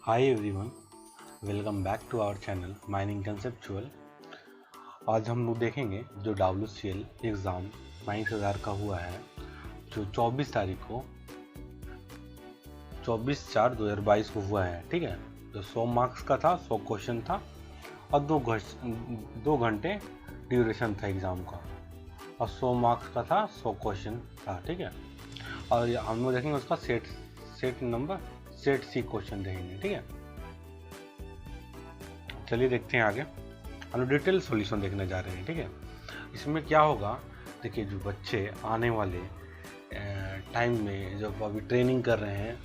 Hi everyone, welcome back to our channel mining conceptual. आज हम लोग देखेंगे जो WCL एग्ज़ाम 9000 का हुआ है, जो 24 तारीख को 24/4/2022 को हुआ है। ठीक है, जो 100 मार्क्स का था, 100 क्वेश्चन था और 2 घंटे ड्यूरेशन था एग्ज़ाम का, और 100 मार्क्स का था, 100 क्वेश्चन था। ठीक है, और हम लोग देखेंगे उसका सेट सी क्वेश्चन देखेंगे। ठीक है, चलिए देखते हैं आगे। हम लोग डिटेल सॉल्यूशन देखने जा रहे हैं। ठीक है, इसमें क्या होगा, देखिए जो बच्चे आने वाले टाइम में जब अभी ट्रेनिंग कर रहे हैं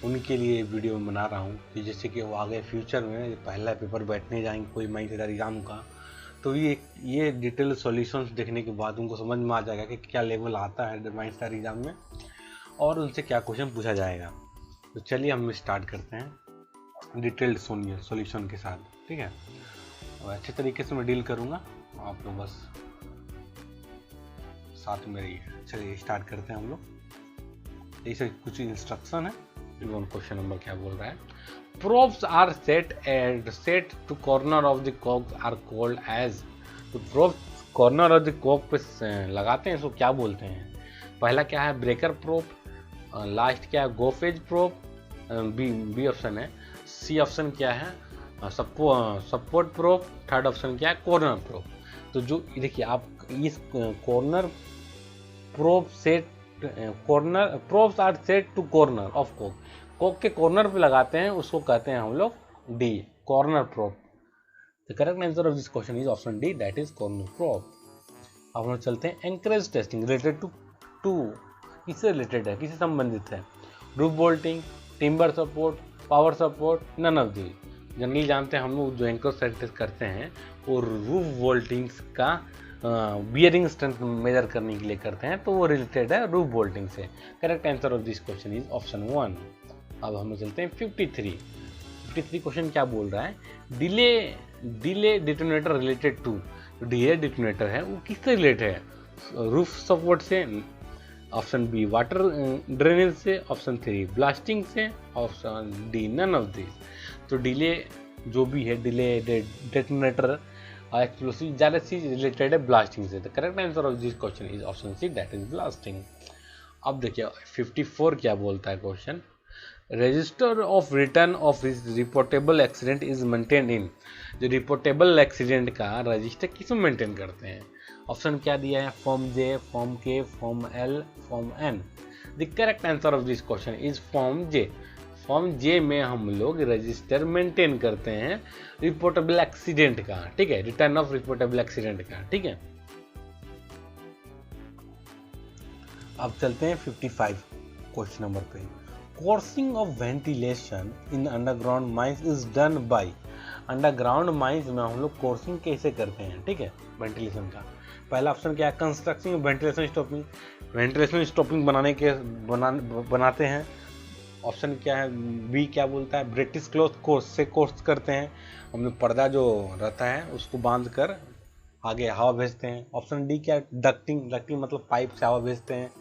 उनके लिए वीडियो बना रहा हूँ कि जैसे कि वो आगे फ्यूचर में पहला पेपर बैठने जाएंगे कोई 9000 एग्ज़ाम का, तो ये डिटेल सॉल्यूशंस देखने के बाद उनको समझ में आ जाएगा कि क्या लेवल आता है 9000 एग्ज़ाम में और उनसे क्या क्वेश्चन पूछा जाएगा। तो चलिए हम स्टार्ट करते हैं डिटेल्ड सॉल्यूशन के साथ। ठीक है, और अच्छे तरीके से मैं डील करूँगा, आप लोग बस साथ में रहिए। चलिए स्टार्ट करते हैं हम लोग। ऐसे कुछ इंस्ट्रक्शन है। क्वेश्चन नंबर क्या बोल रहा है, probes are set to corner of the cock are called edge. तो probes corner of the cock पे लगाते हैं, इसको क्या बोलते हैं? पहला क्या है, ब्रेकर प्रोब, लास्ट क्या है, गोफेज प्रोब, बी ऑप्शन है। सी ऑप्शन क्या है, सपोर्ट प्रोब, थर्ड ऑप्शन क्या है, कॉर्नर प्रोब। तो जो देखिए आप इस corner probe set, corner probes are set to corner of coke के कॉर्नर पे लगाते हैं, उसको कहते हैं हम लोग D, corner probe. The correct answer of this question is option D, that is corner probe. अब हम लोग चलते हैं एंकरेज टेस्टिंग रिलेटेड टू किससे रिलेटेड है, किससे संबंधित है? Roof bolting, timber support, power support, none of the. Generally जानते हैं हम लोग जो एंकर टेस्ट करते हैं वो रूफ बोल्टिंग्स का बियरिंग स्ट्रेंथ मेजर करने के लिए करते हैं, तो वो रिलेटेड है रूफ बोल्टिंग से। Correct answer of this question is option 1। अब हम चलते हैं 53 क्वेश्चन क्या बोल रहा है, delay detonator related to. Delay detonator है वो किससे रिलेटेड है? रूफ सपोर्ट से, ऑप्शन बी वाटर ड्रेनेज से, ऑप्शन 3 ब्लास्टिंग से, option D none of this. तो डिले जो भी है, डिले डेटोनेटर एक्सप्लोसिव ज़्यादा सी रिलेटेड है ब्लास्टिंग से। The correct answer of this question is option C, that is blasting. अब देखिए 54 क्या बोलता है question, register of return of reportable accident is maintain इन। जो रिपोर्टेबल एक्सीडेंट का रजिस्टर किस में मेंटेन करते हैं? ऑप्शन क्या दिया है, form J, form K, form L, form N. The correct answer of this question is form J. Form J में हम लोग रजिस्टर मेंटेन करते हैं रिपोर्टेबल एक्सीडेंट का। ठीक है, रिटर्न ऑफ रिपोर्टेबल एक्सीडेंट का। ठीक है, अब चलते हैं 55 क्वेश्चन नंबर पे। Coursing of ventilation in underground mines is done by. Underground mines में हम लोग कोर्सिंग कैसे करते हैं? ठीक है, वेंटिलेशन का पहला ऑप्शन क्या है, constructing ventilation stopping. Ventilation stopping बनाते हैं। ऑप्शन क्या है, बी क्या बोलता है, ब्रिटिश क्लोथ कोर्स से कोर्स करते हैं। हम लोग पर्दा जो रहता है उसको बांध कर आगे हवा भेजते हैं। ऑप्शन डी क्या, डक्टिंग मतलब पाइप से हवा भेजते हैं।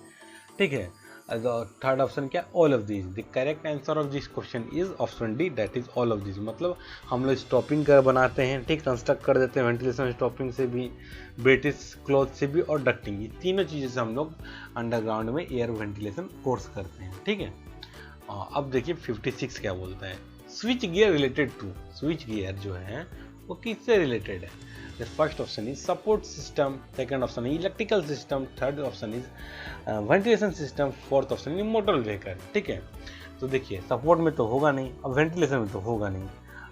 ठीक है, थर्ड ऑप्शन क्या, all of this. The correct answer of this question is option D, that is all of this. मतलब हम लोग स्टॉपिंग कर बनाते हैं, ठीक, कंस्ट्रक्ट कर देते हैं वेंटिलेशन स्टॉपिंग से भी, ब्रिटिश क्लॉथ से भी और डक्टिंग, ये तीनों चीज़ों से हम लोग अंडरग्राउंड में एयर वेंटिलेशन कोर्स करते हैं। ठीक है, अब देखिए 56 क्या बोलता है, switch gear related to. Switch gear जो है वो किससे रिलेटेड है? The first option is support system, second option is electrical system, third option is ventilation system, fourth option is motor vehicle. ठीक है, तो देखिए सपोर्ट में तो होगा नहीं, अब वेंटिलेशन में तो होगा नहीं।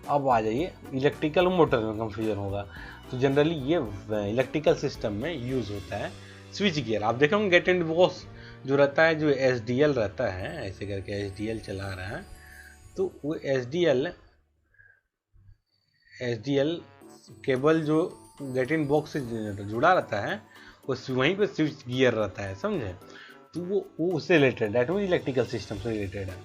अब आ जाइए इलेक्ट्रिकल मोटर में कंफ्यूजन होगा। तो जनरली ये इलेक्ट्रिकल सिस्टम में यूज होता है स्विच गियर। आप देखेंगे गेट एंड बॉक्स जो रहता है, जो SDL रहता है, ऐसे करके SDL चला रहा है, तो वो SDL केबल जो गेट इन बॉक्स से जुड़ा रहता है वो वहीं पे स्विच गियर रहता है, समझे? तो वो उससे related, that mean electrical system से रिलेटेड है।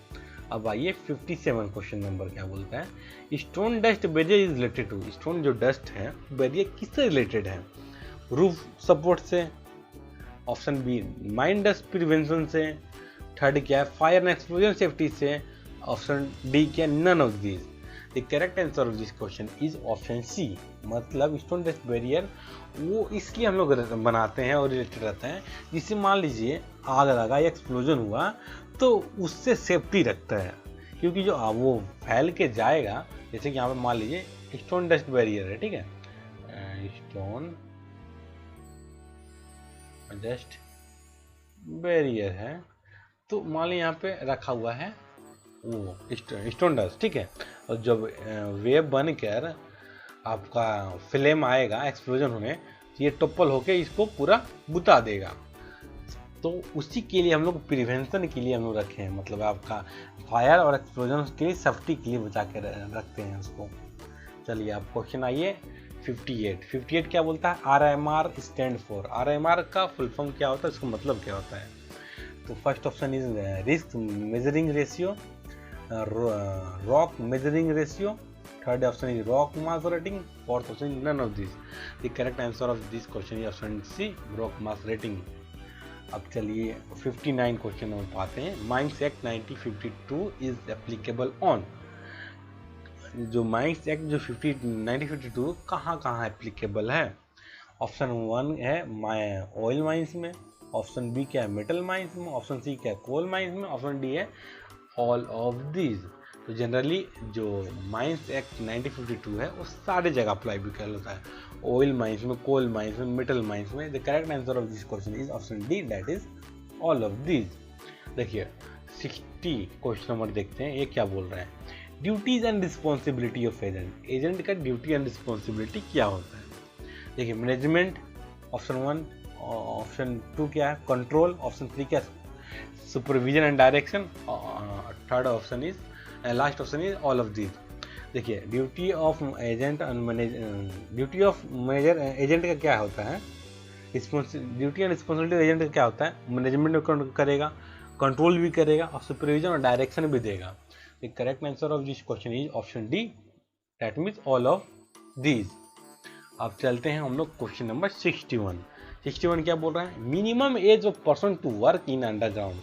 अब आइए 57 क्वेश्चन नंबर क्या बोलता है, stone dust barrier is related to. Stone जो डस्ट है बैरियर किससे रिलेटेड है? रूफ सपोर्ट से, option B mine dust prevention से, थर्ड क्या है, फायर एंड एक्सप्लोजन सेफ्टी से, ऑप्शन डी क्या, none of these. The correct answer of this question is option C. मतलब स्टोन डेस्ट बैरियर वो इसलिए हम लोग बनाते हैं और रिलेटेड रहते हैं, जिससे मान लीजिए आग लगा या एक्सप्लोजन हुआ तो उससे सेफ्टी रखता है, क्योंकि जो वो फैल के जाएगा, जैसे कि यहाँ पे मान लीजिए स्टोन डस्ट बैरियर है, ठीक है, स्टोन डस्ट बैरियर है, तो मान लीजिए यहाँ पे रखा हुआ है वो स्टोन डस्ट, ठीक है, और जब वेव बनकर आपका फ्लेम आएगा एक्सप्लोजन होने, तो ये टोपल होके इसको पूरा बुता देगा। तो उसी के लिए हम लोग प्रिवेंशन के लिए हम लोग रखे हैं, मतलब आपका फायर और एक्सप्लोजन के लिए सेफ्टी के लिए बचा के रखते हैं उसको। चलिए आप क्वेश्चन आइए 58 क्या बोलता है, RMR स्टैंड फॉर। RMR का फुल फॉर्म क्या होता है, इसका मतलब क्या होता है? तो first option is risk measuring ratio, rock measuring ratio, third option is rock mass rating, fourth option is none of this. The correct answer of this question is option C, rock mass rating. अब चलिए 59 question हम पाते हैं। Mines act 1952 is applicable on. जो mines act जो 1952 कहाँ applicable है? Option 1 है ऑयल माइंस में, ऑप्शन बी क्या है मेटल माइंस में, ऑप्शन सी क्या है कोल माइंस में, ऑप्शन डी है ऑल ऑफ दीज। तो जनरली जो माइंस एक्ट 1952 है वो सारे जगह अप्लाई भी कर होता है, ऑयल माइंस में, कोल माइंस में, मेटल माइंस में। The correct answer of this question is option D, that is all of these. देखिए 60 क्वेश्चन नंबर देखते हैं, ये क्या बोल रहा है, duties and responsibility of agent. Agent का ड्यूटी एंड रिस्पॉन्सिबिलिटी क्या होता है? देखिए मैनेजमेंट ऑप्शन 1, ऑप्शन 2 क्या है कंट्रोल, ऑप्शन 3 क्या supervision and direction, third option is last option is all of these. देखिए duty of agent duty of manager agent का क्या होता है, ड्यूटी एंड रिस्पॉन्सिबिलिटी एजेंट का क्या होता है, मैनेजमेंट करेगा, कंट्रोल भी करेगा और सुपरविजन और डायरेक्शन भी देगा। The correct answer of this question is option D, that means all of these. अब चलते हैं हम लोग क्वेश्चन नंबर 61 क्या बोल रहा है, minimum age of person to work in underground.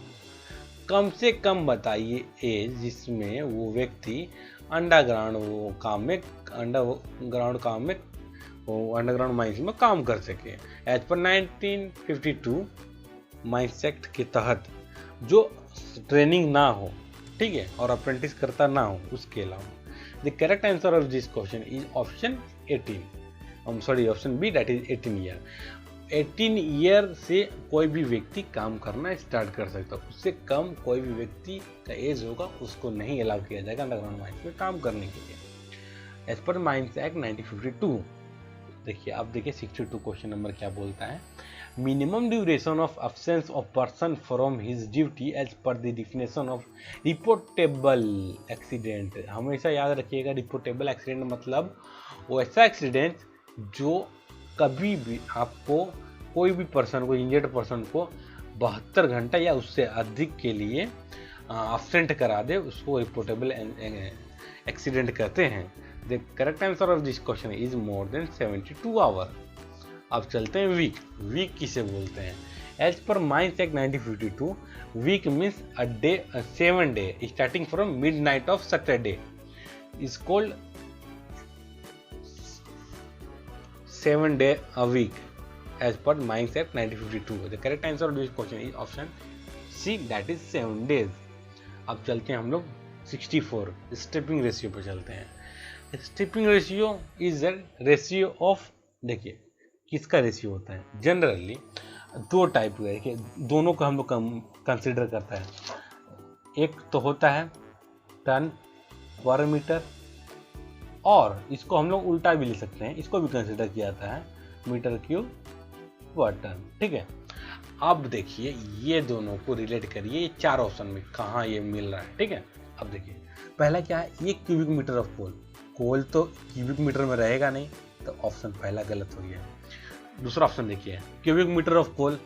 कम से कम बताइए एज जिसमें वो व्यक्ति अंडरग्राउंड अंडरग्राउंड माइंस में काम कर सके। एज पर 1952 माइंस एक्ट के तहत जो ट्रेनिंग ना हो, ठीक है, और अप्रेंटिस करता ना हो, उसके अलावा। The correct answer of this question is option 18, option B, that is 18 year. 18 year से कोई भी व्यक्ति काम करना स्टार्ट कर सकता है, उससे कम कोई भी व्यक्ति का एज होगा उसको नहीं अलाउ किया जाएगा अंडरग्राउंड माइंस में काम करने के लिए, एज पर माइंस एक्ट 1952। देखिए अब देखिए 62 क्वेश्चन नंबर क्या बोलता है, minimum duration of absence of person from his duty as per the definition of reportable accident. हमेशा याद रखिएगा, रिपोर्टेबल एक्सीडेंट मतलब वो ऐसा एक्सीडेंट जो कभी भी आपको कोई भी पर्सन को, इंजर्ड पर्सन को 72 घंटा या उससे अधिक के लिए एब्सेंट करा दे, उसको रिपोर्टेबल एक्सीडेंट कहते हैं। The correct answer of this question is more than 72 hour. अब चलते हैं वीक किसे बोलते हैं? As per mines act 1952 week means a day, 7 day starting from midnight of Saturday is called 7 day a week as per Mines Act 1952. The correct answer of this question is option C, that is 7 days. अब चलते हैं हम लोग 64 stepping ratio पर चलते हैं। Stepping ratio is the ratio of, देखिए किसका रेशियो होता है, जनरली 2 टाइप का है, दोनों को हम लोग कंसिडर करता है। एक तो होता है टन पर मीटर, और इसको हम लोग उल्टा भी ले सकते हैं, इसको भी कंसिडर किया जाता है मीटर क्यूब पर टन, ठीक है। अब देखिए ये दोनों को रिलेट करिए, ये 4 ऑप्शन में कहाँ ये मिल रहा है, ठीक है। अब देखिए पहला क्या है, ये क्यूबिक मीटर ऑफ कोल तो क्यूबिक मीटर में रहेगा नहीं, तो ऑप्शन पहला गलत हो गया। दूसरा ऑप्शन देखिए क्यूबिक मीटर ऑफ कोल,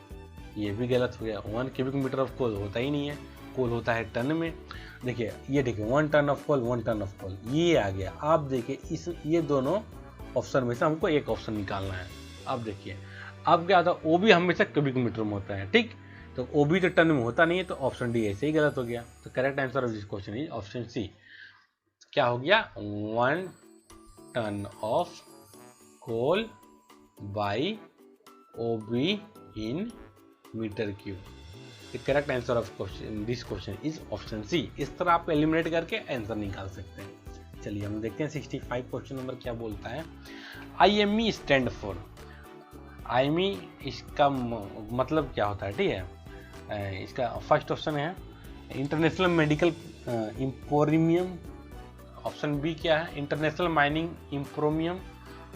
ये भी गलत हो गया। 1 क्यूबिक मीटर ऑफ कोल होता ही नहीं है, कोल होता है टन में। देखिए ये देखिए 1 ton of coal, 1 ton of coal, ये आ गया। आप देखिए ये दोनों ऑप्शन में से हमको एक ऑप्शन निकालना है। अब देखिए अब क्या आता है, वो भी हमेशा क्यूबिक मीटर में होता है, ठीक, तो OB तो टन में होता नहीं है, तो ऑप्शन डी ऐसे ही गलत हो गया। तो correct answer of this question is option C. क्या हो गया? 1 ton of coal by OB in metre cube. The correct answer of question this question is option C. इस तरह आप एलिमिनेट करके आंसर निकाल सकते हैं। चलिए हम देखते हैं 65 क्वेश्चन नंबर क्या बोलता है। IME stand for. IME इसका मतलब क्या होता है, ठीक है। इसका फर्स्ट ऑप्शन है international medical emporium. Option B क्या है? International mining emporium.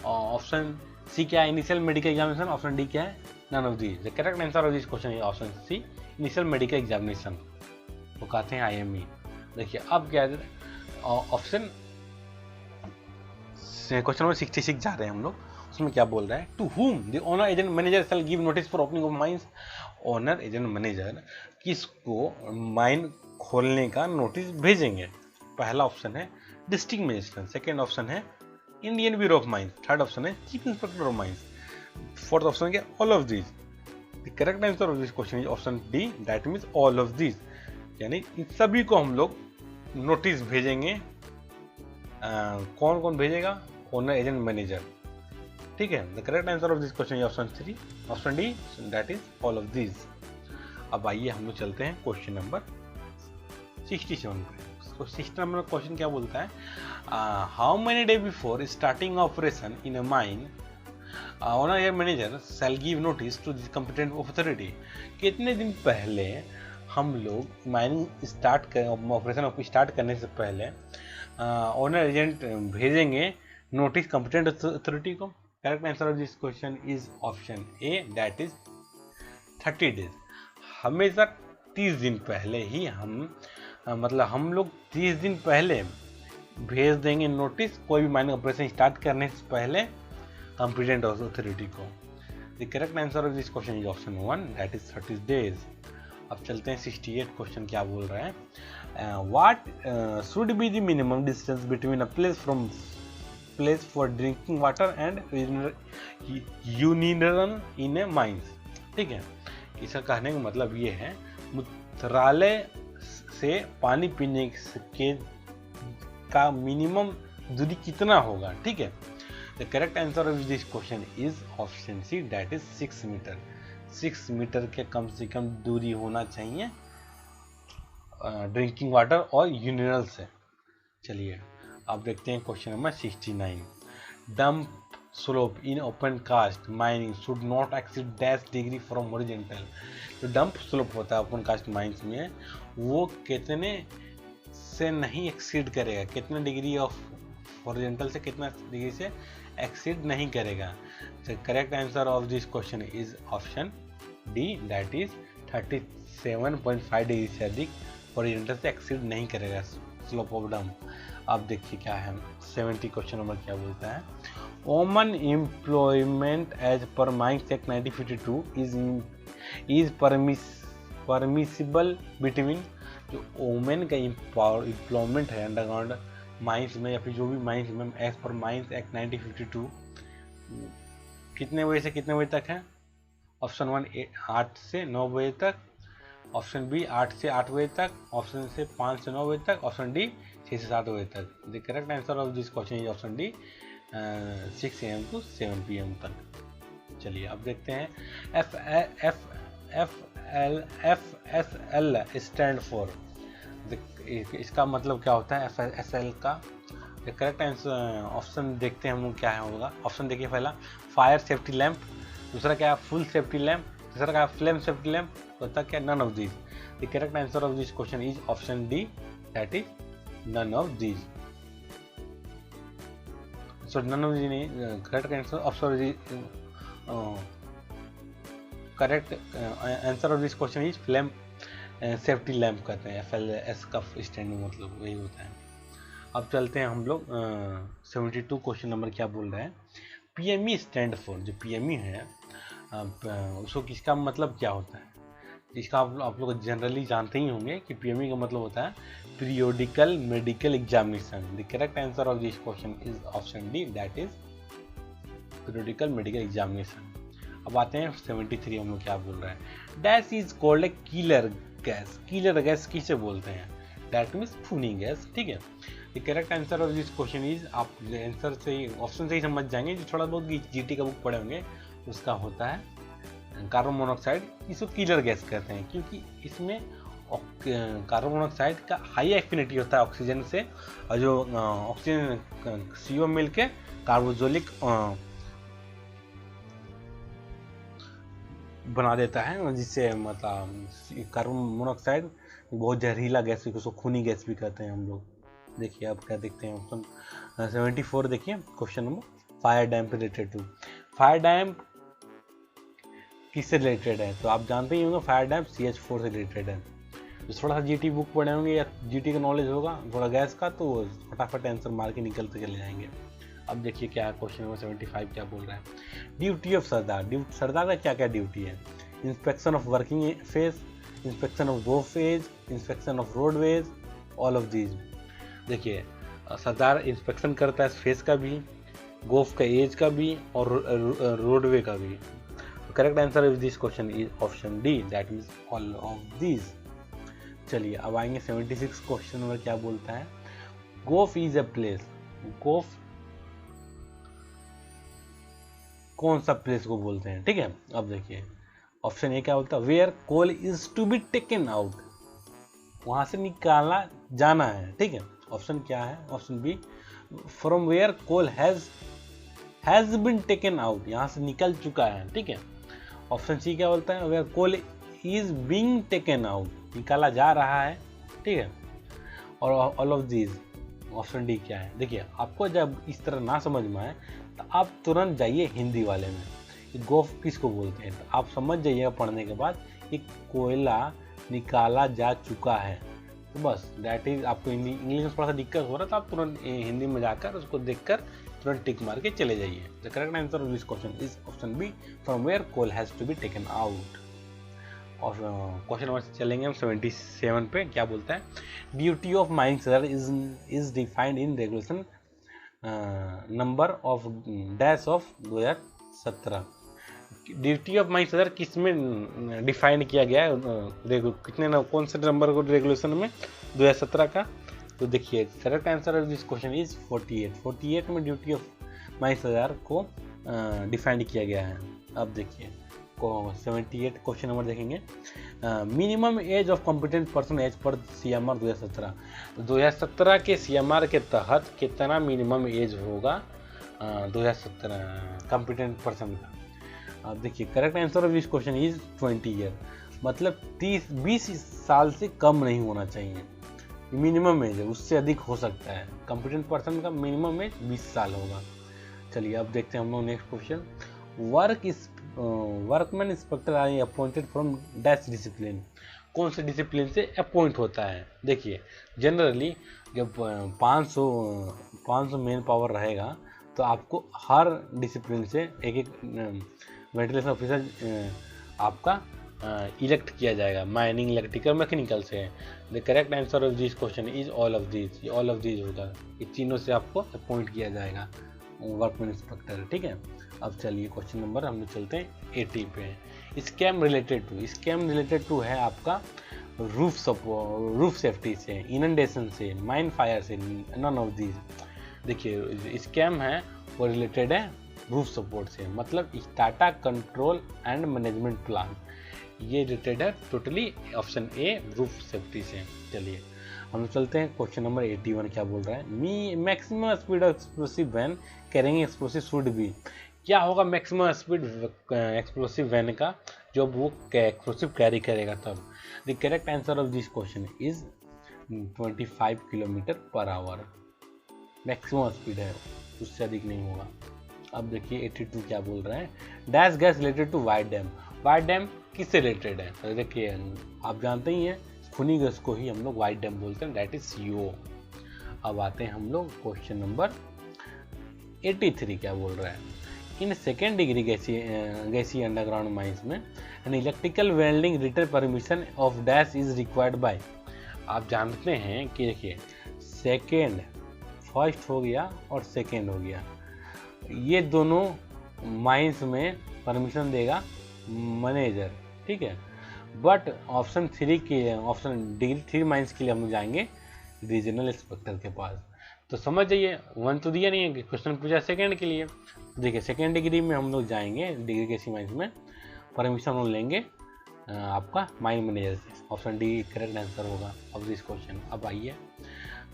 Option C क्या है? Initial medical examination. Option D क्या है? None of these. The correct answer of this question is option C, initial medical examination वो कहते हैं IME। देखिए अब क्या है, ऑप्शन क्वेश्चन नंबर 66 जा रहे हैं हम लोग। उसमें क्या बोल रहा है? To whom the owner agent manager shall give notice for opening of mines. Owner agent manager किसको माइन खोलने का नोटिस भेजेंगे? पहला ऑप्शन है डिस्ट्रिक्ट मजिस्ट्रेट, सेकेंड ऑप्शन है Indian Bureau of Mines, third option है chief inspector of mines, fourth option क्या? All of these. The correct answer of this question is option D, that means all of these. यानी इन सभी को हम लोग notice भेजेंगे। कौन कौन भेजेगा? ओनर एजेंट मैनेजर, ठीक है। The correct answer of this question is option C, option D, that is all of these. अब आइए हम लोग चलते हैं क्वेश्चन नंबर 67 पे। तो 60 नंबर क्वेश्चन क्या बोलता है? How many day before starting operation in a mine owner agent manager shall give notice to the competent authority. कितने दिन पहले हम लोग माइनिंग स्टार्ट कर ऑपरेशन स्टार्ट करने से पहले ओनर एजेंट भेजेंगे नोटिस कॉम्पिटेंट अथॉरिटी को? Correct answer of this question is option A, that is 30 days. हमेशा 30 दिन पहले ही मतलब हम लोग 30 दिन पहले भेज देंगे नोटिस कोई भी माइनिंग ऑपरेशन स्टार्ट करने से पहले कॉम्पिटेंट अथॉरिटी को। The correct answer of this question is option 1, that is 30 days. अब चलते हैं 68 क्वेश्चन क्या बोल रहा है। What should be the minimum distance between a place for drinking water and urinal in A mines. ठीक है, इसका कहने का मतलब ये है मूत्रालय से पानी पीने के का मिनिमम दूरी कितना होगा। ठीक है, the correct answer of this question is option C, that is 6 metre. 6 metre के कम से कम दूरी होना चाहिए ड्रिंकिंग वाटर और यूरिनल से। चलिए अब देखते हैं question number 69। Dump slope in open cast mining should not exceed dash degree from horizontal. जो डंप स्लोप होता है ओपन कास्ट माइंस में, वो कितने से नहीं एक्सीड करेगा, कितने डिग्री ऑफ हॉरिजॉन्टल से कितना डिग्री से एक्सीड नहीं करेगा। तो correct answer of this question is option D, that is 37.5 degree से अधिक हॉरिजॉन्टल से एक्सीड नहीं करेगा स्लोप ऑफ डंप। अब देखिए क्या है 70 क्वेश्चन नंबर क्या बोलता है। Woman employment as per mines act 1952 is permissible between. जो वोमेन का एम्प्लॉयमेंट है अंडरग्राउंड माइंस में या फिर जो भी माइंस में एज पर माइंस एक्ट 1952 कितने बजे से कितने बजे तक है? ऑप्शन 1 8 से 9 बजे तक, ऑप्शन बी 8 से 8 बजे तक, ऑप्शन से 5 से 9 बजे तक, ऑप्शन डी 6 से 7 बजे तक। The correct answer of this question is option D 6 AM to 7 PM तक। चलिए अब देखते हैं FSL स्टैंड फॉर। इसका मतलब क्या होता है FSL का? करेक्ट आंसर ऑप्शन देखते हैं हम लोग क्या है होगा। ऑप्शन देखिए, पहला फायर सेफ्टी लैंप, दूसरा क्या है फुल सेफ्टी लैंप, तीसरा क्या है फ्लेम सेफ्टी लैंप, चौथा क्या none of these. The correct answer of this question is option D, that is none of these. So none of these correct answer correct answer of this question is flame safety lamp कहते हैं। FLS का stand मतलब वही होता है। अब चलते हैं हम लोग 72 क्वेश्चन नंबर क्या बोल रहे हैं। PME stand for. जो PME है उसको किसका मतलब क्या होता है? इसका आप लोग जनरली जानते ही होंगे कि PME का मतलब होता है periodical medical examination. The correct answer of this question is option D, that is periodical medical examination. अब आते हैं 73 हम लोग क्या बोल रहे हैं। Dash is called a killer gas. Killer gas किसे बोलते हैं? दैट मीन्स खूनी गैस, ठीक है। The correct answer of this question is, आप आंसर से ही ऑप्शन से ही समझ जाएंगे, जो थोड़ा बहुत जीटी का बुक पढ़े होंगे उसका होता है कार्बन मोनोऑक्साइड। इसको किलर गैस कहते हैं क्योंकि इसमें कार्बन मोनोऑक्साइड का हाई एफिनिटी होता है ऑक्सीजन से, और जो ऑक्सीजन CO मिलके कार्बोजोलिक बना देता है, जिससे मतलब कार्बन मोनोऑक्साइड बहुत जहरीला गैस, उसको खूनी गैस भी कहते हैं हम लोग। देखिए आप क्या देखते हैं ऑप्शन 74 देखिए question number, fire damp related to. Fire damp किससे रिलेटेड है? तो आप जानते ही होंगे फायर डैम्प CH4 से रिलेटेड है। तो थोड़ा सा जीटी बुक पढ़े होंगे या जीटी का नॉलेज होगा थोड़ा गैस का, तो फटाफट आंसर मार के निकलते चले जाएंगे। अब देखिए क्या है क्वेश्चन नंबर 75 क्या बोल रहा है। ड्यूटी ऑफ सरदार। सरदार का क्या क्या ड्यूटी है? Inspection of working phase, inspection of go phase, inspection of roadways, all of these. देखिए सरदार इंस्पेक्शन करता है फेस का भी, गोफ का एज का भी, और रोडवे का भी। Correct answer of this question is option D, that means all of these. चलिए अब आएंगे 76 क्वेश्चन नंबर क्या बोलता है। गोफ इज अ प्लेस। गोफ कौन सा प्लेस को बोलते हैं? ठीक है, अब देखिए ऑप्शन ए क्या बोलता है, where coal is to be taken out, वहां से निकाला जाना है, ठीक है। ऑप्शन क्या है? Option B, from where coal has been taken out, यहाँ से निकल चुका है, ठीक है। ऑप्शन सी क्या बोलता है, where coal is being taken out, निकाला जा रहा है, ठीक है। और all of these. Option D क्या है? देखिए आपको जब इस तरह ना समझ में आए तो आप तुरंत जाइए हिंदी वाले में, गोफ किसको बोलते हैं, तो आप समझ जाइएगा पढ़ने के बाद कि कोयला निकाला जा चुका है। तो बस दैट इज, आपको इंग्लिश में थोड़ा सा दिक्कत हो रहा था, आप तुरंत हिंदी में जाकर उसको देखकर तुरंत टिक मार के चले जाइए। The correct answer of this question is option B, from where coal has to be taken out. और क्वेश्चन नंबर चलेंगे हम 77 पे क्या बोलता है। Duty of mining sir is defined in regulation number of dash of 2017। Duty of mining sir किस में define किया गया है? कितने कौन से नंबर को रेगुलेशन में? 2017 का। तो देखिए correct answer of this question is 48 में ड्यूटी ऑफ माइनिंग सर को डिफाइंड किया गया है। अब देखिए 78 क्वेश्चन नंबर देखेंगे। Minimum age of competent person as per CMR 2017। 2017 के CMR के तहत कितना मिनिमम एज होगा 2017 कॉम्पिटेंट पर्सन का? अब देखिए correct answer of this question is 20 year, मतलब 20 साल से कम नहीं होना चाहिए। मिनिमम एज है, उससे अधिक हो सकता है। कॉम्पिटेंट पर्सन का मिनिमम एज 20 साल होगा। चलिए अब देखते हैं हम लोग next question. Workman inspector are appointed from dash discipline. कौन से डिसिप्लिन से अपॉइंट होता है? देखिए जनरली जब 500 मैन पावर रहेगा तो आपको हर डिसिप्लिन से एक वेंटिलेशन ऑफिसर आपका इलेक्ट किया जाएगा, माइनिंग, इलेक्ट्रिकल, मैकेनिकल से। The correct answer of this question is all of these. All of these होगा, ये तीनों से आपको अपॉइंट किया जाएगा वर्कमैन इंस्पेक्टर, ठीक है। अब चलिए क्वेश्चन नंबर हम लोग चलते हैं 80 पे। स्कैम रिलेटेड टू है आपका रूफ सेफ्टी से, इनंडेशन से, माइन फायर से, नन ऑफ दीज। देखिए स्कैम है वो रिलेटेड है रूफ सपोर्ट से, मतलब Tata control and management plan, ये रिलेटेड है totally option A roof safety से। चलिए हम चलते हैं क्वेश्चन नंबर 81 क्या बोल रहा है। Maximum speed of explosive van carrying explosive should be. क्या होगा मैक्सिमम स्पीड एक्सप्लोसिव वैन का जब वो एक्सप्लोसिव कैरी करेगा तब? The correct answer of this question is 25 kilometre per hour maximum speed है, उससे अधिक नहीं होगा। अब देखिए 82 क्या बोल रहे हैं। Dash gas related to white damp. White damp किससे रिलेटेड है? तो देखिए आप जानते ही हैं खूनी गैस को ही हम लोग वाइट डैम बोलते हैं, दैट इज CO। अब आते हैं हम लोग क्वेश्चन नंबर 83 क्या बोल रहा है। In second degree gassy underground mines में an electrical welding retail permission of dash is required by. आप जानते हैं कि देखिए सेकेंड, फर्स्ट हो गया और सेकेंड हो गया, ये दोनों माइंस में परमिशन देगा मैनेजर, ठीक है। बट ऑप्शन 3 के ऑप्शन डिग्री 3 माइंस के लिए हम लोग जाएंगे रीजनल इंस्पेक्टर के पास। तो समझ जाइए 1 तो दिया नहीं है कि क्वेश्चन पूछा सेकंड के लिए। तो देखिए सेकंड डिग्री में हम लोग जाएंगे डिग्री के सी माइंस में, परमिशन हम लेंगे आपका माइन मैनेजर से। ऑप्शन डी करेक्ट आंसर होगा ऑफ दिस क्वेश्चन। अब आइए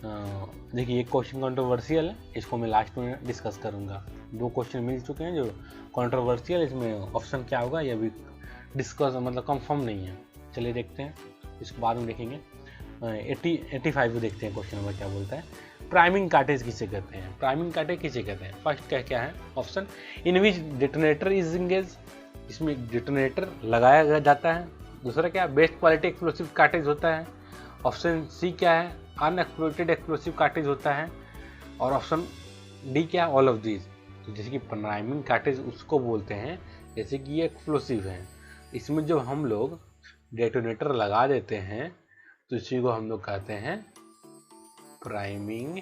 देखिए ये क्वेश्चन कंट्रोवर्शियल है, इसको मैं लास्ट में डिस्कस करूंगा। 2 क्वेश्चन मिल चुके हैं जो कंट्रोवर्शियल, इसमें ऑप्शन क्या होगा ये अभी डिस्कस मतलब कंफर्म नहीं है। चलिए देखते हैं, इसको बाद में देखेंगे। 85 को देखते हैं क्वेश्चन नंबर क्या बोलता है। प्राइमिंग कार्टेज किसे कहते हैं? प्राइमिंग कार्टेज किसे कहते हैं? फर्स्ट क्या है option, in which detonator is engage, इसमें डिटोनेटर लगाया जाता है। दूसरा क्या, बेस्ट क्वालिटी एक्सप्लोसिव कार्टेज होता है। ऑप्शन सी क्या है, अनएक्सप्लोटेड एक्सप्लोसिव कार्टेज होता है। और ऑप्शन डी क्या, ऑल ऑफ दीज। तो जैसे कि प्राइमिंग कार्टेज उसको बोलते हैं जैसे कि ये एक्सप्लोसिव है, इसमें जब हम लोग डेटोनेटर लगा देते हैं तो इसी को हम लोग कहते हैं priming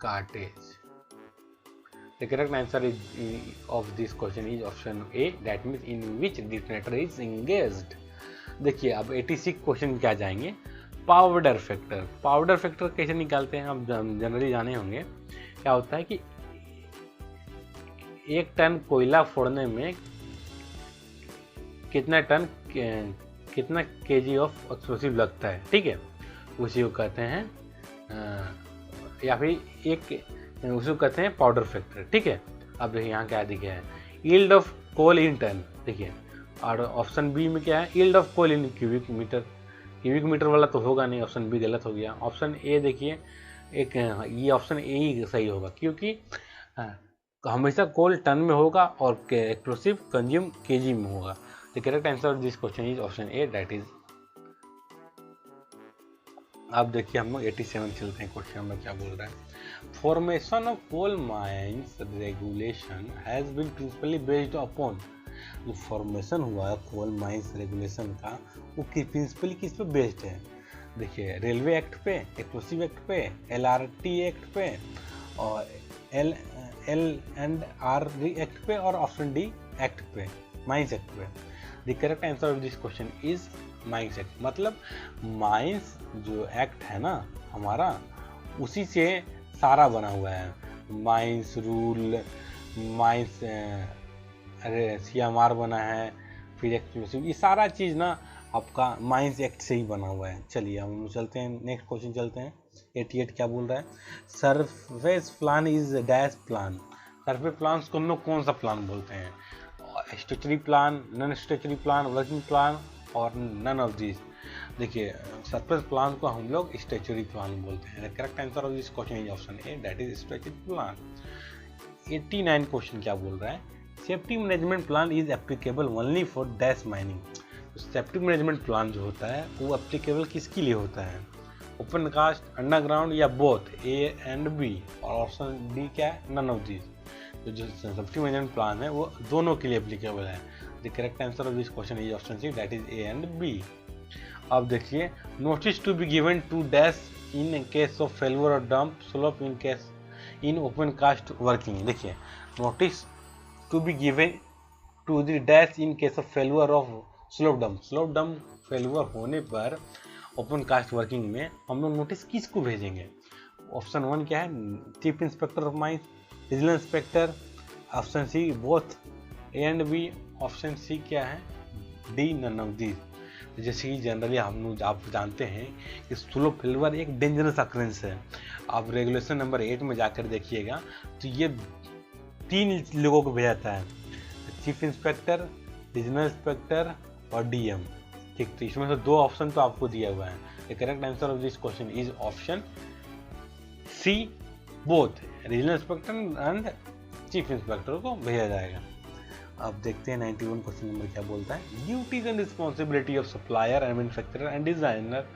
cartridge. The correct answer of this question is option A, that means in which detonator is engaged। देखिए अब 86 क्वेश्चन क्या जाएंगे, पाउडर फैक्टर। पाउडर फैक्टर कैसे निकालते हैं आप जनरली जाने होंगे। क्या होता है कि 1 टन कोयला फोड़ने में कितना केजी ऑफ एक्सप्लोसिव लगता है, ठीक है, उसी को कहते हैं या फिर उसको कहते हैं पाउडर फैक्टर, ठीक है। अब देखिए यहाँ क्या दिखे है, yield of coal in ton, देखिए। और ऑप्शन बी में क्या है, yield of coal in cubic metre. Cubic metre वाला तो होगा नहीं, ऑप्शन बी गलत हो गया। ऑप्शन ए देखिए एक ये ऑप्शन ए ही सही होगा, क्योंकि हमेशा कोल टन में होगा और एक्सप्लोसिव कंज्यूम केजी में होगा। The correct answer of this question is option A, that is. अब देखिए हम लोग 87 चलते हैं, क्वेश्चन में क्या बोल रहा है। Formation of coal mines regulation has been principally based upon, जो फॉर्मेशन हुआ है कोल माइंस रेगुलेशन का वो प्रिंसिपली किस पे बेस्ड है? देखिए रेलवे एक्ट पे, एक्सप्लोसिव एक्ट पे, LRT एक्ट पे और LNR एक्ट पे और ऑप्शन डी एक्ट पे, माइंस एक्ट पे। The correct answer of this question is mines act. मतलब माइंस जो एक्ट है ना हमारा, उसी से सारा बना हुआ है। माइंस रूल, माइंस CMR बना है, फिर एक्सप्लोसिव, ये सारा चीज़ ना आपका माइंस एक्ट से ही बना हुआ है। चलिए हम चलते हैं नेक्स्ट क्वेश्चन चलते हैं। 88 क्या बोल रहा है, surface plan is dash plan. Surface plan को हम लोग कौन सा प्लान बोलते हैं? Statutory plan, non statutory plan, working plan और नन ऑफ दिस। देखिए सरफेस प्लान को हम लोग स्ट्रक्चरी प्लान बोलते हैं। Correct answer of this question is option A, that is statutory plan. 89 question क्या बोल रहा है, safety management plan is applicable only for dash mining. Safety management plan जो होता है वो एप्लीकेबल किसके लिए होता है? ओपन कास्ट, अंडरग्राउंड या बोथ, ए एंड बी। और ऑप्शन डी क्या है, नन ऑफ दिस। तो जो सेफ्टी मैनेजमेंट प्लान है वो दोनों के लिए एप्लीकेबल है। The correct answer of this question is option C, that is A and B. अब देखिए, notice to be given to dash in case of failure और dump slope in case in open cast working. देखिए notice to be given to the dash in case of failure of slope dump failure होने पर open cast working में हम लोग notice किसको भेजेंगे? Option 1 क्या है, chief inspector of mines, regional inspector. Option C both A and B. Option C क्या है, डी नन ऑफ दीज। जैसे कि जनरली हम लोग आप जानते हैं कि स्लोप फेल्यूर एक डेंजरस अकरेंस है। आप रेगुलेशन नंबर 8 में जाकर देखिएगा तो ये 3 लोगों को भेजाता है, चीफ इंस्पेक्टर, रीजनल इंस्पेक्टर और DM। ठीक, तो इसमें से 2 ऑप्शन तो आपको दिया हुआ है। The correct answer of this question is option C, both regional inspector and chief inspector को भेजा जाएगा। अब देखते हैं 91 क्वेश्चन नंबर क्या बोलता है। Duties and responsibility of supplier and manufacturer and designer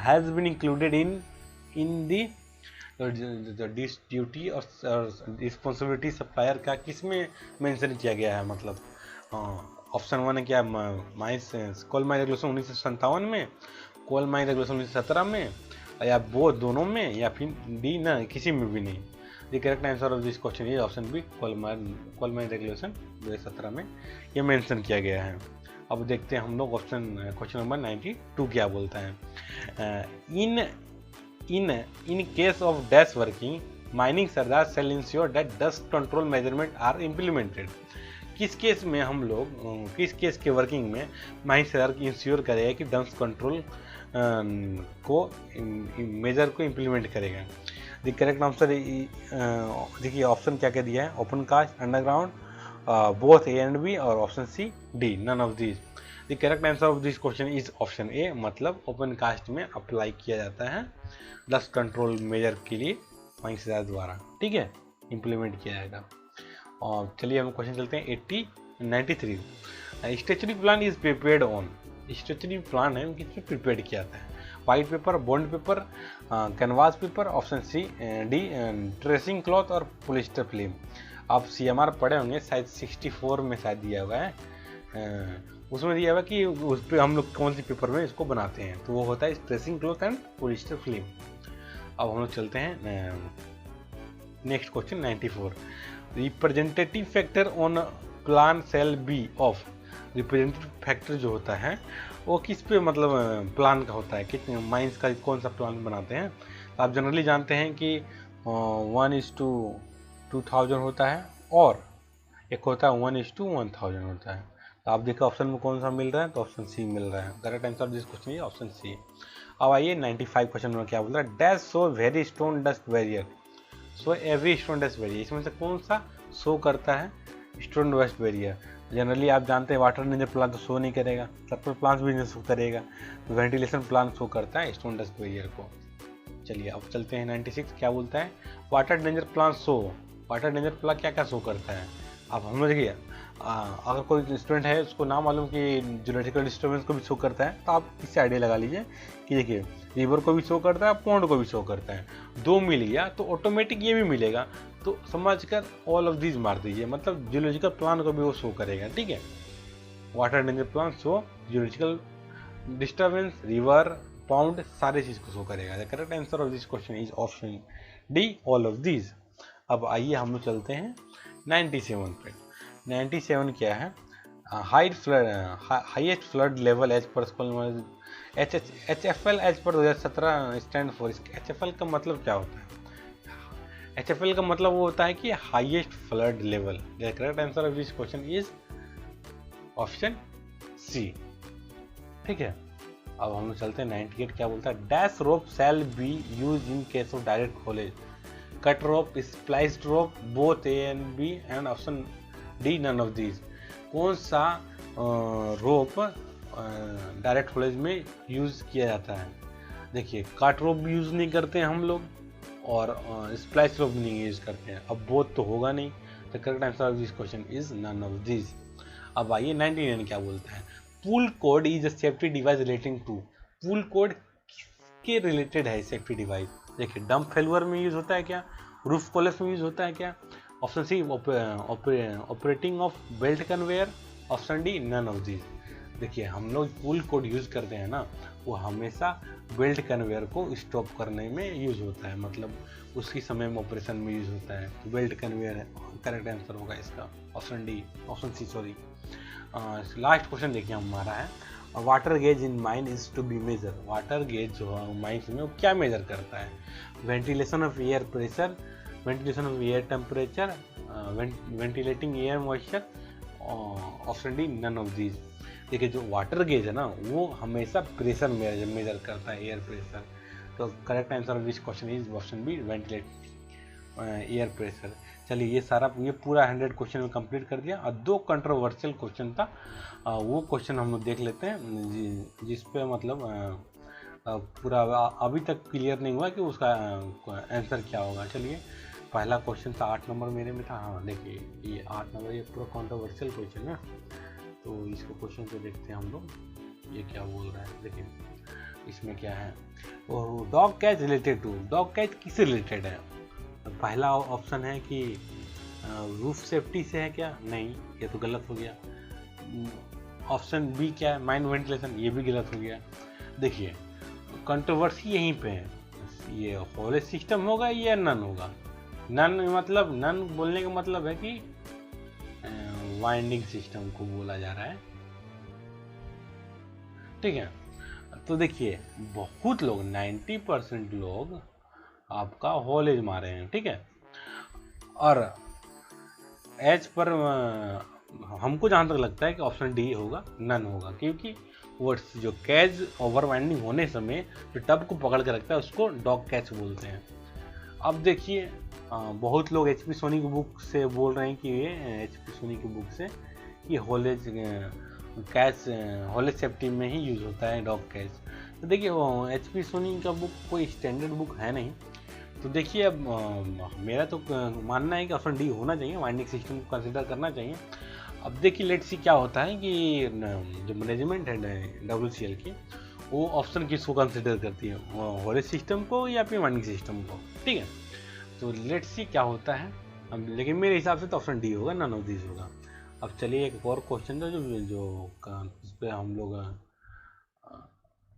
has been included in the duty और रिस्पॉन्सिबिलिटी सप्लायर का किस में मेंशन किया गया है? मतलब ऑप्शन 1 है क्या, माइंस कोल माइन रेगुलेशन 1957 में, कोल माइन रेगुलेशन 1917 में, या वो दोनों में, या फिर डी ना किसी में भी नहीं। The correct answer of this question is option B, coal mines regulation 2017 में ये मेंशन किया गया है। अब देखते हैं हम लोग क्वेश्चन नंबर 92 क्या बोलता है। In case of dash working mining sardar shall ensure that dust control measurement are implemented. किस केस में हम लोग किस केस के वर्किंग में माइनिंग सर्दार इंश्योर करेगा कि डस्ट कंट्रोल को मेजर को इम्प्लीमेंट करेगा। द करेक्ट आंसर देखिए ऑप्शन क्या क्या दिया है, open cast, underground, both A and B, और option C D, none of these. The correct answer of this question is option A, मतलब ओपन कास्ट में अप्लाई किया जाता है डस्ट कंट्रोल मेजर के लिए माइनिंग सर्दार द्वारा, ठीक है, इम्प्लीमेंट किया जाएगा। और चलिए हम क्वेश्चन चलते हैं 93। Statutory plan is prepared on, statutory plan है किसमें प्रिपेयर किया जाता है, white paper, bond paper, canvas paper, option C D tracing cloth और पॉलिस्टर फिल्म। आप CMR पढ़े होंगे शायद 64 में शायद दिया हुआ है, उसमें दिया हुआ है कि उस पर हम लोग कौन सी पेपर में इसको बनाते हैं, तो वो होता है tracing cloth and polyester film. अब हम लोग चलते हैं next question 94। Representative factor on plan shall be of, representative factor जो होता है वो किस पे मतलब प्लान का होता है, कितने माइंस का कौन सा प्लान बनाते हैं। तो आप जनरली जानते हैं कि 1:2000 होता है, और एक होता है 1:1000 होता है। तो आप देखो ऑप्शन में कौन सा मिल रहा है, तो ऑप्शन सी मिल रहा है। करेक्ट आंसर दिस क्वेश्चन है ऑप्शन सी। अब आइए 95 क्वेश्चन में क्या बोल रहा है, dash show very stone dust barrier, so every stone dust barrier, इसमें से कौन सा शो करता है स्टोन डस्ट बैरियर। जनरली आप जानते हैं वाटर निंजर प्लान तो शो नहीं करेगा, सर्फर प्लांट भी नहीं शो करेगा, तो वेंटिलेशन प्लान शो करता है स्टोन डस्ट बैरियर को। चलिए अब चलते हैं 96 क्या बोलता है, water danger plan show, water danger plan क्या क्या शो करता है। अब हम लोग देखिए अगर कोई स्टूडेंट है उसको ना मालूम कि जियोलॉजिकल डिस्टर्बेंस को भी शो करता है, तो आप इससे आइडिया लगा लीजिए कि देखिए रिवर को भी शो करता है, पॉन्ड को भी शो करता है, दो मिल गया तो ऑटोमेटिक ये भी मिलेगा, तो समझकर ऑल ऑफ दीज मार दीजिए, मतलब जियोलॉजिकल प्लान को भी वो शो करेगा, ठीक है। Water danger plan show geological disturbance, river, pond, सारे चीज को शो करेगा। The correct answer of this question is option D, all of these. अब आइए हम लोग चलते हैं 97 पे। 97 क्या है, highest flood level as per HFL as per 2017 stand for. HFL का मतलब क्या होता है, HFL का मतलब वो होता है कि highest flood level. The correct answer of this question is option C, ठीक है। अब हम लोग चलते हैं 98 क्या बोलता है, dash rope shall be use in case of direct haulage, cut rope, spliced rope, both A and B, and option D none of these. कौन सा रोप डायरेक्ट होलेज में यूज किया जाता है। देखिए काट रोप भी यूज नहीं करते हैं हम लोग, और स्प्लाइस रोप भी नहीं यूज करते हैं, अब बोथ तो होगा नहीं। The correct answer of this question is none of these. अब आइए 99 क्या बोलता है, pull cord is a safety device relating to. Pull cord किसके रिलेटेड है सेफ्टी डिवाइस। देखिए डंप फेलुअर में यूज होता है क्या, रूफ कोलेप्स में यूज होता है क्या, option C operating of belt conveyor, option D none of these. देखिए हम लोग पूल कोड यूज करते हैं ना, वो हमेशा बेल्ट कन्वेयर को स्टॉप करने में यूज होता है, मतलब उसी समय में ऑपरेशन में यूज होता है, तो बेल्ट कन्वेयर है करेक्ट आंसर होगा इसका, option D, option C sorry. Last question देखिए हमारा है, water gauge in mine is to be measure. Water gauge जो है माइंस में वो क्या मेजर करता है, ventilation of air pressure, ventilation of air temperature, ventilating air moisture, option D none of these. देखिए जो वाटर गेज है ना वो हमेशा प्रेशर मेजर करता है, एयर प्रेशर, तो correct answer of this question is option B ventilate air pressure. चलिए ये पूरा 100 क्वेश्चन में कंप्लीट कर दिया, और 2 कंट्रोवर्शियल क्वेश्चन था, वो क्वेश्चन हम लोग देख लेते हैं जिस पे मतलब पूरा अभी तक क्लियर नहीं हुआ कि उसका आंसर क्या होगा। चलिए पहला क्वेश्चन था 8 नंबर मेरे में था, हाँ देखिए ये 8 नंबर ये पूरा कंट्रोवर्शियल क्वेश्चन है, तो इसको क्वेश्चन को देखते हैं हम लोग, ये क्या बोल रहा है। देखिए इसमें क्या है, और dog catch related to, dog catch किससे रिलेटेड है। पहला ऑप्शन है कि रूफ सेफ्टी से है क्या, नहीं ये तो गलत हो गया। ऑप्शन बी क्या है, माइन वेंटिलेशन, ये भी गलत हो गया। देखिए कंट्रोवर्सी यहीं पे है, ये हॉलेज सिस्टम होगा या नन होगा, नन मतलब, नन बोलने का मतलब है कि वाइंडिंग सिस्टम को बोला जा रहा है, ठीक है। तो देखिए बहुत लोग 90% लोग आपका होलेज मारे हैं, ठीक है। और एज पर हमको जहाँ तक लगता है कि ऑप्शन डी होगा, नन होगा, क्योंकि वो जो कैच ओवर वाइंडिंग होने समय जो टब को पकड़ के रखता है उसको डॉग कैच बोलते हैं। अब देखिए बहुत लोग एचपी सोनी की बुक से बोल रहे हैं कि ये एचपी सोनी की बुक से कि होलेज कैच होलेज सेफ्टी में ही यूज होता है डॉग कैच। तो देखिए एचपी सोनी का बुक कोई स्टैंडर्ड बुक है नहीं। तो देखिए अब मेरा तो मानना है कि ऑप्शन डी होना चाहिए, वाइंडिंग सिस्टम को कंसिडर करना चाहिए। अब देखिए लेट्स सी क्या होता है कि जो मैनेजमेंट है WCL की, वो ऑप्शन किसको कंसिडर करती है, होलेज सिस्टम को या फिर वाइंडिंग सिस्टम को, ठीक है। तो लेट्स सी क्या होता है। अब लेकिन मेरे हिसाब से तो ऑप्शन डी होगा, नन ऑफ दिस होगा। अब चलिए एक और क्वेश्चन था जो उस पर हम लोग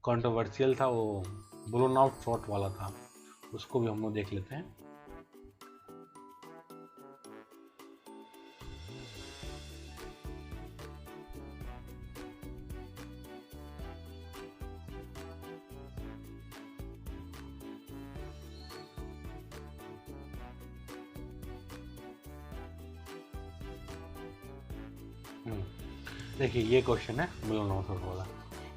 कंट्रोवर्शियल था, वो ब्लोन आउट शॉट वाला था, उसको भी हम लोग देख लेते हैं। देखिए ये क्वेश्चन है ब्लोन आउट शॉट वाला।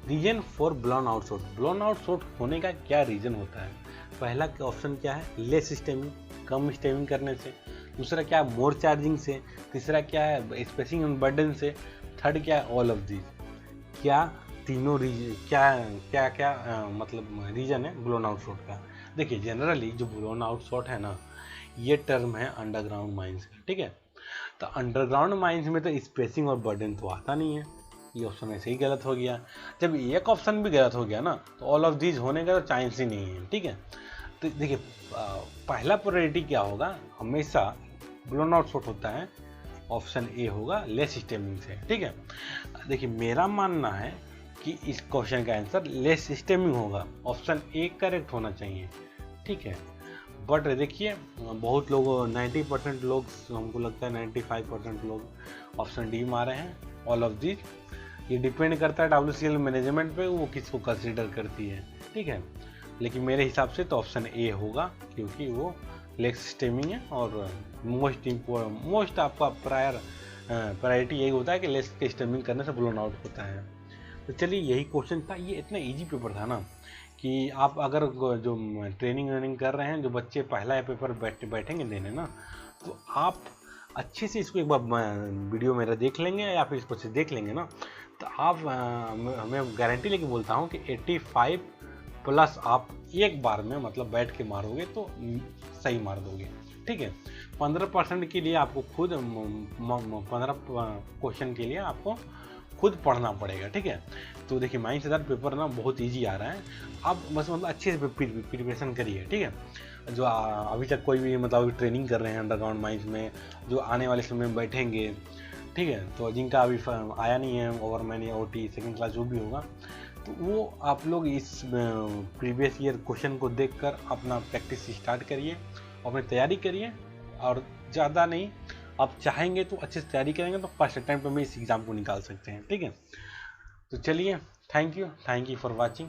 Reason for blown out shot, blown out shot होने का क्या रीजन होता है। पहला ऑप्शन क्या है, लेस स्टेमिंग, कम स्टेमिंग करने से। दूसरा क्या है, मोर चार्जिंग से। तीसरा क्या है, स्पेसिंग एंड बर्डन से। थर्ड क्या है, ऑल ऑफ दीज। क्या तीनों रीजन क्या मतलब रीजन है ब्लोन आउट शॉट का। देखिए जनरली जो ब्लोन आउट शॉट है ना, ये टर्म है अंडरग्राउंड माइंस का, ठीक है। तो अंडरग्राउंड माइंस में तो स्पेसिंग और बर्डन तो आता नहीं है, ये ऑप्शन ऐसे ही गलत हो गया। जब एक ऑप्शन भी गलत हो गया ना, तो ऑल ऑफ दीज होने का तो चांस ही नहीं है, ठीक है। तो देखिए पहला प्रायोरिटी क्या होगा, हमेशा ब्लोन आउट शॉट होता है, ऑप्शन ए होगा, लेस स्टेमिंग से, ठीक है। देखिए मेरा मानना है कि इस क्वेश्चन का आंसर लेस स्टेमिंग होगा, ऑप्शन ए करेक्ट होना चाहिए, ठीक है। बट देखिए बहुत लोग 90% लोग, हमको लगता है 95% लोग ऑप्शन डी मारे हैं, ऑल ऑफ दिस। ये डिपेंड करता है WCL मैनेजमेंट पे, वो किसको कंसीडर करती है, ठीक है। लेकिन मेरे हिसाब से तो ऑप्शन ए होगा, क्योंकि वो लेस स्टेमिंग है और मोस्ट आपका प्रायोरिटी यही होता है कि लेस स्टेमिंग करने से ब्लोन आउट होता है। तो चलिए यही क्वेश्चन था, ये इतना इजी पेपर था ना कि आप अगर जो ट्रेनिंग कर रहे हैं, जो बच्चे पहला पेपर बैठेंगे देने ना, तो आप अच्छे से इसको एक बार वीडियो मेरा देख लेंगे या फिर इसको से देख लेंगे ना, तो आप मैं गारंटी लेके बोलता हूँ कि 85+ आप एक बार में मतलब बैठ के मारोगे तो सही मार दोगे, ठीक है। 15% के लिए आपको खुद 15 क्वेश्चन के लिए आपको खुद पढ़ना पड़ेगा, ठीक है। तो देखिए माइंस हजार पेपर ना बहुत इजी आ रहा है, आप बस मतलब अच्छे से प्रिपरेशन करिए, ठीक है। जो अभी तक कोई भी मतलब अभी ट्रेनिंग कर रहे हैं अंडरग्राउंड माइंस में, जो आने वाले समय में बैठेंगे, ठीक है, तो जिनका अभी आया नहीं है ओवरमैन या OT सेकंड क्लास जो भी होगा, तो वो आप लोग इस प्रीवियस ईयर क्वेश्चन को देखकर अपना प्रैक्टिस स्टार्ट करिए, अपनी तैयारी करिए। और ज़्यादा नहीं, आप चाहेंगे तो अच्छे से तैयारी करेंगे तो फर्स्ट टाइम पे भी इस एग्ज़ाम को निकाल सकते हैं, ठीक है। तो चलिए थैंक यू फॉर वॉचिंग।